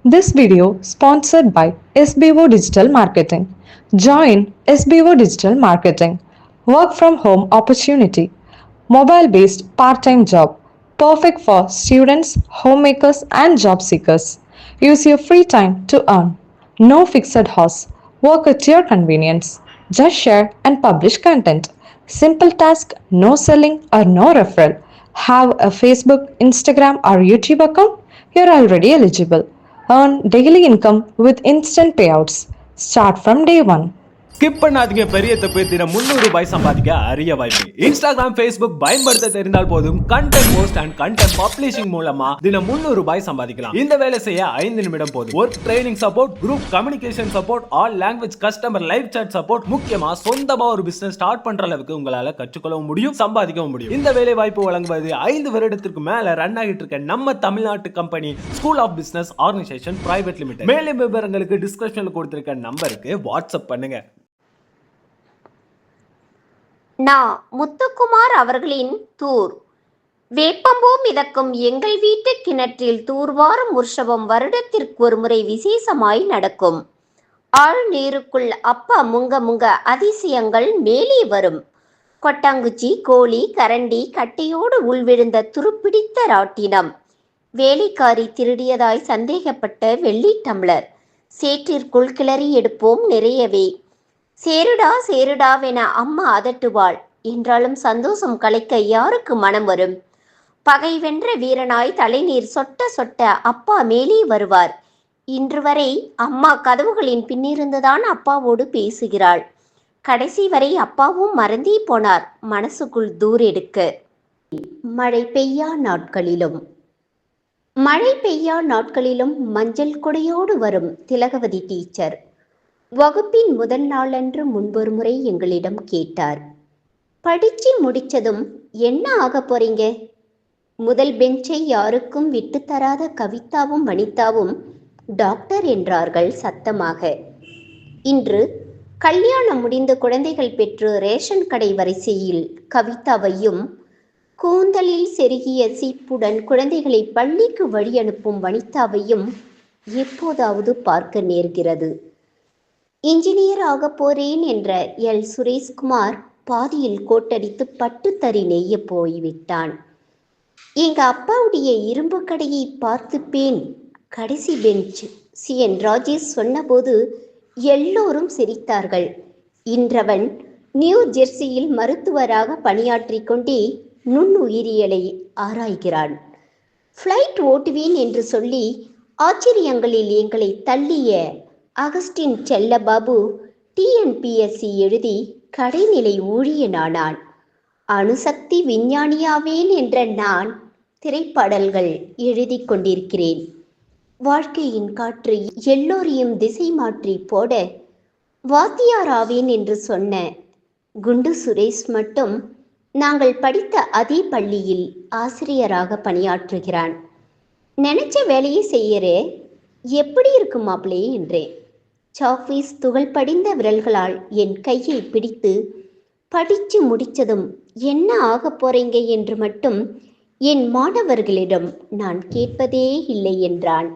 This video sponsored by SBO Digital Marketing. Join SBO Digital Marketing. Work from home opportunity. Mobile based part time job. Perfect for students, homemakers, and job seekers. Use your free time to earn. No fixed hours. Work at your convenience. Just share and publish content. Simple task, no selling or no referral. Have a Facebook, Instagram, or YouTube account? You're already eligible. Earn daily income with instant payouts. Start from day one. Skip பண்ணாதீங்க. பெரிய தப்பு. தினம் 300 ரூபாய் சம்பாதிக்க அரிய வாய்ப்பு. Instagram, Facebook பயன்படுத்த தெரிந்தால் போதும் content post and content publishing மூலமா தினம் 300 ரூபாய் சம்பாதிக்கலாம். இந்த வேலை செய்ய 5 நிமிடம் போதும். Work training support, group communication support, all language customer live chat support, முக்கியமா சொந்தமா ஒரு பிசினஸ் ஸ்டார்ட் பண்ற அளவுக்கு உங்களால கற்றுக்கொள்ளவும் முடியும், சம்பாதிக்கவும் முடியும். இந்த வேலை வாய்ப்பு வழங்குவது 5 வருடத்திற்கு மேல ரன் ஆகிட்டு இருக்க நம்ம தமிழ்நாட்டு company school of business organisation private limited. மேலும் விவரங்களுக்கு டிஸ்கிரிப்ஷன்ல கொடுத்திருக்க நம்பருக்கு வாட்ஸ்அப் பண்ணுங்க. முத்துக்குமார் அவர்களின் தூர். வேப்பம்பூ மிதக்கும் எங்கள் வீட்டு கிணற்றில் தூர்வாரும் உற்சவம் வருடத்திற்கு ஒரு முறை விசேஷமாய் நடக்கும். ஆழ் நீருக்குள் அப்பா முங்க முங்க அதிசயங்கள் மேலே வரும். கொட்டாங்குச்சி, கோழி, கரண்டி, கட்டையோடு உள்விழுந்த துருப்பிடித்த ராட்டினம், வேலைக்காரி திருடியதாய் சந்தேகப்பட்ட வெள்ளி டம்ளர், சேற்றிற்குள் கிளறி எடுப்போம் நிறையவே. சேருடா சேருடாவென அம்மா அதட்டுவாள். என்றாலும் சந்தோஷம் கலைக்க யாருக்கு மனம் வரும்? பகை வென்ற வீரனாய் தலைநீர் சொட்ட சொட்ட அப்பா மேலே வருவார். இன்று வரை அம்மா கதவுகளின் பின்னிருந்துதான் அப்பாவோடு பேசுகிறாள். கடைசி வரை அப்பாவும் மறந்தே போனார் மனசுக்குள் தூரெடுக்க. மழை பெய்யா நாட்களிலும் மஞ்சள் கொடையோடு வரும் திலகவதி டீச்சர். வகுப்பின் முதல் நாளன்று முன்பொரு முறை எங்களிடம் கேட்டார், படிச்சு முடிச்சதும் என்ன ஆக போறீங்க? முதல் பெஞ்சை யாருக்கும் விட்டு தராத கவிதாவும் வனிதாவும் டாக்டர் என்றார்கள் சத்தமாக. இன்று கல்யாணம் முடிந்து குழந்தைகள் பெற்று ரேஷன் கடை வரிசையில் கவிதாவையும், கூந்தலில் செருகிய சீப்புடன் குழந்தைகளை பள்ளிக்கு வழி அனுப்பும் வனிதாவையும் எப்போதாவது பார்க்க நேர்கிறது. இன்ஜினியர் ஆக போறேன் என்ற எல். சுரேஷ்குமார் பாதியில் கோட்டடித்து பட்டுத்தறி நெய்ய போய்விட்டான். எங்க அப்பாவுடைய இரும்பு கடையை பார்த்துப்பேன் கடைசி பெஞ்ச் சி. என். ராஜேஷ் சொன்னபோது எல்லோரும் சிரித்தார்கள். இன்றவன் நியூ ஜெர்சியில் மருத்துவராக பணியாற்றி கொண்டே நுண்ணுயிரியலை ஆராய்கிறான். ஃப்ளைட் ஓட்டுவேன் என்று சொல்லி ஆச்சரியங்களில் எங்களை தள்ளிய அகஸ்டின் செல்லபாபு டிஎன்பிஎஸ்சி எழுதி கடைநிலை ஊழியனானான். அணுசக்தி விஞ்ஞானியாவேன் என்ற நான் திரைப்பாடல்கள் எழுதி கொண்டிருக்கிறேன். வாழ்க்கையின் காற்று எல்லோரையும் திசை மாற்றி போட வாத்தியாராவேன் என்று சொன்ன குண்டு சுரேஷ் மட்டும் நாங்கள் படித்த அதே பள்ளியில் ஆசிரியராக பணியாற்றுகிறான். நினைச்ச வேலையை செய்யற எப்படி இருக்கும் மாப்பிளே என்றேன். சாக்பீஸ் துகள் படிந்த விரல்களால் என் கையை பிடித்து, படிச்சு முடிச்சதும் என்ன ஆக போறீங்க என்று மட்டும் என் மாணவர்களிடம் நான் கேட்பதே இல்லை என்றான்.